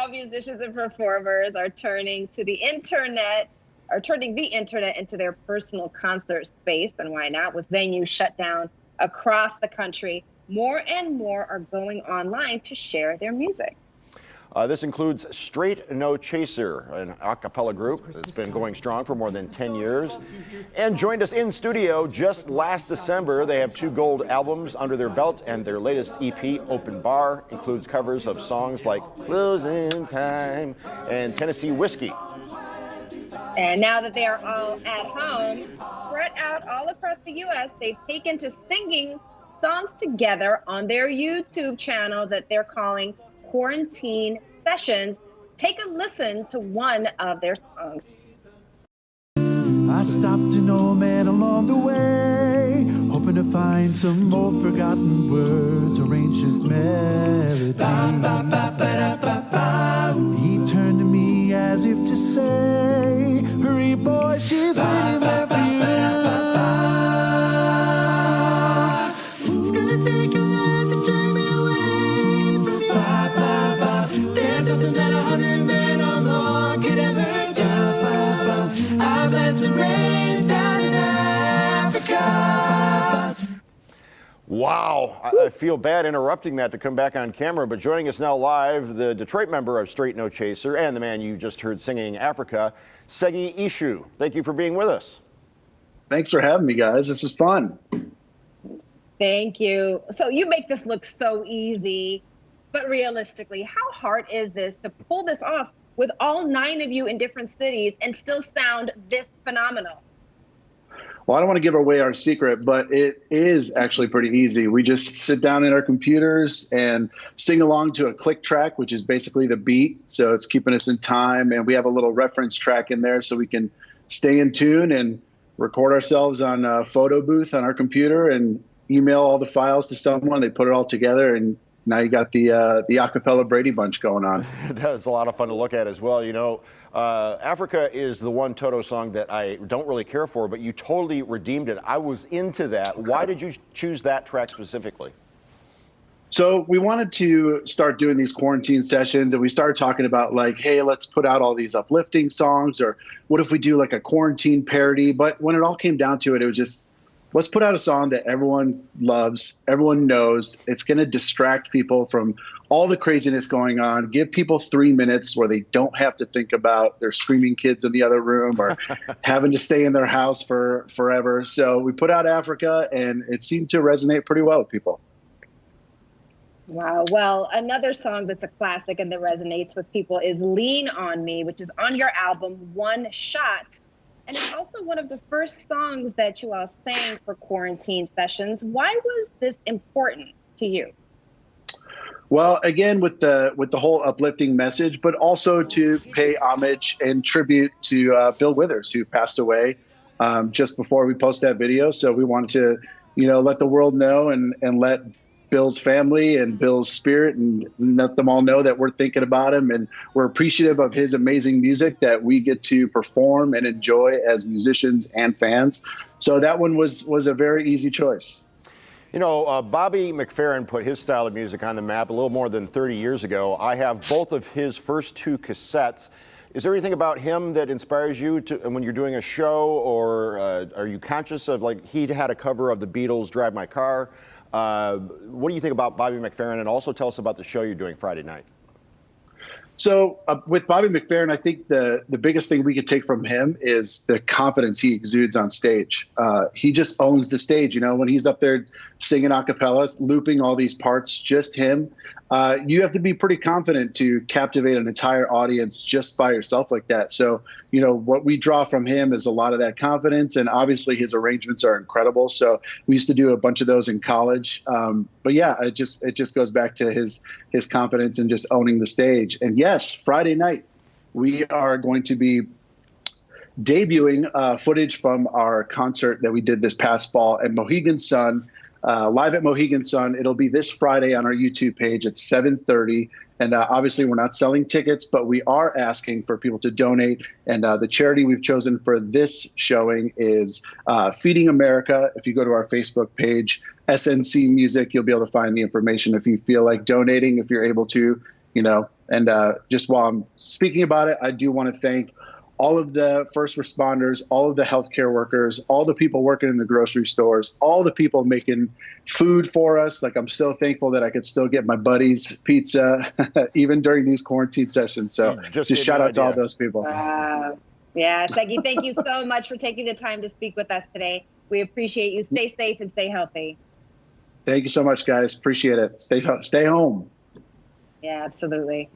how musicians and performers are turning the internet into their personal concert space. And why not? With venues shut down across the country, more and more are going online to share their music. This includes Straight No Chaser, an a cappella group that's been going strong for more than 10 years. And joined us in studio just last December. They have 2 gold albums under their belt, and their latest EP, Open Bar, includes covers of songs like Losing Time and Tennessee Whiskey. And now that they are all at home, spread out all across the U.S., they've taken to singing songs together on their YouTube channel that they're calling Quarantine Sessions. Take a listen to one of their songs. I stopped an old man along the way, hoping to find some old forgotten words or ancient melody. He turned to me as if to say, hurry boy, she's waiting there for you. It's gonna take a lot to drag me away from there's nothing that 100 men or more could ever do. I bless the rains down in Africa. Wow, I feel bad interrupting that to come back on camera, but joining us now live, the Detroit member of Straight No Chaser and the man you just heard singing Africa, Segi Ishu. Thank you for being with us. Thanks for having me, guys. This is fun. Thank you. So you make this look so easy, but realistically, how hard is this to pull this off with all 9 of you in different cities and still sound this phenomenal? Well, I don't want to give away our secret, but it is actually pretty easy. We just sit down in our computers and sing along to a click track, which is basically the beat. So it's keeping us in time. And we have a little reference track in there so we can stay in tune and record ourselves on a photo booth on our computer and email all the files to someone. They put it all together, and now you got the acapella Brady Bunch going on. That's a lot of fun to look at as well. You know, Africa is the one Toto song that I don't really care for, but you totally redeemed it. I was into that. Why did you choose that track specifically? So we wanted to start doing these quarantine sessions, and we started talking about like, hey, let's put out all these uplifting songs, or what if we do like a quarantine parody? But when it all came down to it, it was just, let's put out a song that everyone loves, everyone knows. It's going to distract people from all the craziness going on. Give people 3 minutes where they don't have to think about their screaming kids in the other room or having to stay in their house for forever. So we put out Africa, and it seemed to resonate pretty well with people. Wow. Well, another song that's a classic and that resonates with people is Lean on Me, which is on your album, One Shot. And it's also one of the first songs that you all sang for Quarantine Sessions. Why was this important to you? Well, again, with the whole uplifting message, but also to pay homage and tribute to Bill Withers, who passed away just before we posted that video. So we wanted to, let the world know and let Bill's family and Bill's spirit and let them all know that we're thinking about him, and we're appreciative of his amazing music that we get to perform and enjoy as musicians and fans. So that one was a very easy choice. Bobby McFerrin put his style of music on the map a little more than 30 years ago. I have both of his first 2 cassettes. Is there anything about him that inspires you when you're doing a show, or are you conscious of, like, he had a cover of the Beatles' Drive My Car? What do you think about Bobby McFerrin? And also tell us about the show you're doing Friday night. So with Bobby McFerrin, I think the biggest thing we could take from him is the confidence he exudes on stage. He just owns the stage. When he's up there singing a cappella, looping all these parts, just him, you have to be pretty confident to captivate an entire audience just by yourself like that. So, what we draw from him is a lot of that confidence, and obviously his arrangements are incredible. So we used to do a bunch of those in college. But yeah, it just goes back to his confidence and just owning the stage. And yes, Friday night, we are going to be debuting footage from our concert that we did this past fall at Mohegan Sun, live at Mohegan Sun. It'll be this Friday on our YouTube page at 7:30. And obviously, we're not selling tickets, but we are asking for people to donate. And the charity we've chosen for this showing is Feeding America. If you go to our Facebook page, SNC Music, you'll be able to find the information if you feel like donating. If you're able to, you know. And just while I'm speaking about it, I do want to thank all of the first responders, all of the healthcare workers, all the people working in the grocery stores, all the people making food for us. Like, I'm so thankful that I could still get my buddies pizza even during these quarantine sessions. So just shout out to all those people. Wow. Yeah, Segi, thank you so much for taking the time to speak with us today. We appreciate you. Stay safe and stay healthy. Thank you so much, guys. Appreciate it. Stay home. Yeah, absolutely.